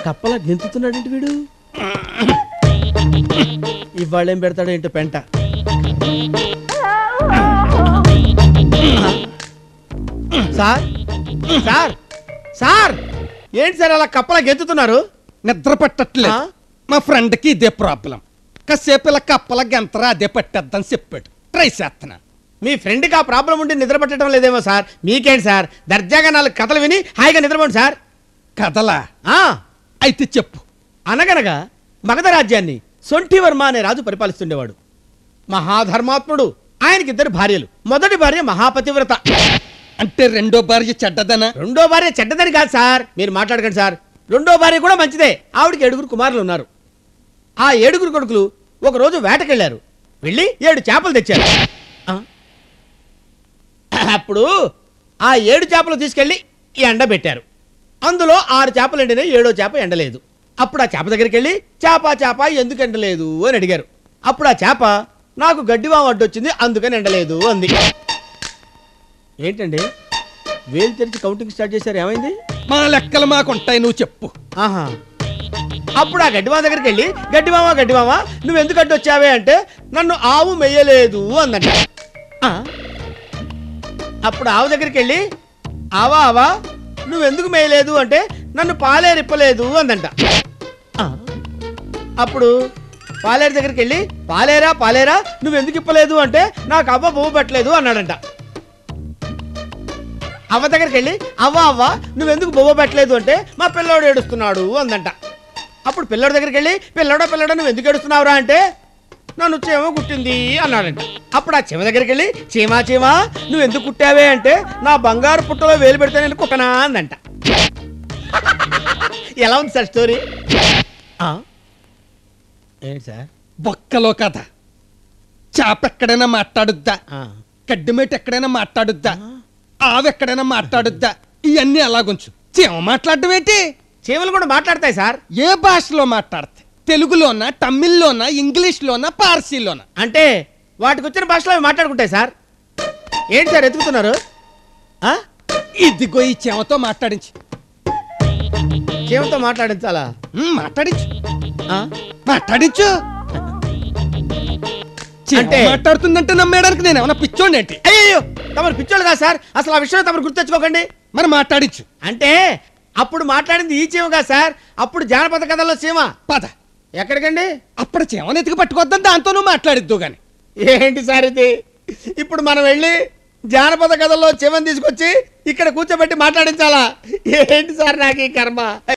కప్పలా గెంతుతున్నాడేంటి వీడు? ఇవాళేం పెడతాడో ఏంటో పెంట. సార్ సార్ సార్ ఏంటి సార్ అలా కప్పలా గెంతుతున్నారు? నిద్ర పట్టట్లేదు. మా ఫ్రెండ్కి ఇదే ప్రాబ్లం. కాసేపు ఇలా కప్పల గంతరా అదే పట్టేద్దని చెప్పాడు. ట్రై చేస్తున్నా. మీ ఫ్రెండ్కి ఆ ప్రాబ్లం ఉండి నిద్ర పట్టడం లేదేమో సార్. మీకేంటి సార్, దర్జాగా 4 కథలు విని హాయిగా నిద్రపోండి సార్. కథలా? అయితే చెప్పు. అనగనగా మగధ రాజ్యాన్ని సొంఠివర్మ అనే రాజు పరిపాలిస్తుండేవాడు. మహాధర్మాత్ముడు. ఆయనకి 2 భార్యలు. మొదటి భార్య మహాపతివ్రత. అంటే రెండో భార్య చెడ్డదనా? రెండో భార్య చెడ్డదని కాదు సార్, మీరు మాట్లాడకండి సార్. రెండో భార్య కూడా మంచిదే. ఆవిడికి 7 కుమారులు ఉన్నారు. ఆ 7 కొడుకులు ఒకరోజు వేటకెళ్లారు. వెళ్ళి 7 చేపలు తెచ్చారు. అప్పుడు ఆ 7 చేపలు తీసుకెళ్లి ఎండబెట్టారు. అందులో 6 చేపలు ఎండినాయి, 7వ చేప ఎండలేదు. అప్పుడు ఆ చేప దగ్గరికి వెళ్ళి చేప ఎందుకు ఎండలేదు అని అడిగారు. అప్పుడు ఆ చేప నాకు గడ్డివామ అడ్డొచ్చింది అందుకని ఎండలేదు అంది. ఏంటండి వేలు తెరిచి కౌంటింగ్ స్టార్ట్ చేశారు, ఏమైంది? మా లెక్కలు మాకుంటాయి, నువ్వు చెప్పు. ఆహా. అప్పుడు ఆ గడ్డివామ దగ్గరికి వెళ్ళి గడ్డివామ నువ్వు ఎందుకు అడ్డొచ్చావే అంటే నన్ను ఆవు మెయ్యలేదు అందంట. అప్పుడు ఆవు దగ్గరికి వెళ్ళి ఆవా నువ్వెందుకు మేయలేదు అంటే నన్ను పాలేరిప్పలేదు అందంట. అప్పుడు పాలేరు దగ్గరికి వెళ్ళి పాలేరా నువ్వెందుకు ఇప్పలేదు అంటే నాకు అవ్వ బొవ్వ పెట్టలేదు అన్నాడంట. అవ్వ దగ్గరికి వెళ్ళి అవ్వ నువ్వెందుకు బొవ్వ పెట్టలేదు అంటే మా పిల్లోడు ఏడుస్తున్నాడు అందంట. అప్పుడు పిల్లోడి దగ్గరికి వెళ్ళి పిల్లడా నువ్వు ఎందుకు ఏడుస్తున్నావురా అంటే నన్ను చీమ కుట్టింది అన్నాడంట. అప్పుడు ఆ చీమ దగ్గరికి వెళ్ళి చీమా నువ్వు ఎందుకు కుట్టావే అంటే నా బంగారు పుట్టలో వేలు పెడితే నేను కుట్టనా అందంట. ఎలా ఉంది సార్ స్టోరీ? ఏంటి సార్? బొక్కలో కథ. చేప ఎక్కడైనా మాట్లాడుద్దా? కడ్డిమేట ఎక్కడైనా మాట్లాడుద్దా? ఆవు ఎక్కడైనా మాట్లాడుద్దా? ఇవన్నీ అలాగుంచు. చీమ మాట్లాడటం ఏంటి? చీమలు కూడా మాట్లాడతాయి సార్. ఏ భాషలో మాట్లాడతాయి? తెలుగులోనా, తమిళ్లోనా, ఇంగ్లీష్లోనా, పార్సీలోనా? అంటే వాటికి వచ్చిన భాషలో అవి మాట్లాడుకుంటాయి సార్. ఏంటి సార్ ఎత్తుకుతున్నారు? ఇదిగో ఈ చీమతో మాట్లాడించి. చీమతో మాట్లాడించాలా? మాట్లాడించు. అంటే మాట్లాడుతుందంటే నమ్మేయడానికి నేను ఏమన్నా పిచ్చోండి ఏంటి? అయ్యో తమరు పిచ్చోళ్ళు కాదు సార్, అసలు ఆ విషయం తమరు గుర్తెచ్చుకోకండి. మరి మాట్లాడించు. అంటే అప్పుడు మాట్లాడింది ఈ చీమ కాదు సార్, అప్పుడు జానపద కథల్లో చీమ. పద. ఎక్కడికండి? అప్పుడు చీమను ఎత్తుకు పట్టుకొద్దని దాంతో నువ్వు మాట్లాడిద్దు గాని. ఏంటి సార్ ఇది? ఇప్పుడు మనం వెళ్ళి జానపద కథల్లో చీమను తీసుకొచ్చి ఇక్కడ కూర్చోబెట్టి మాట్లాడించాలా? ఏంటి సార్ నాకు ఈ కర్మ?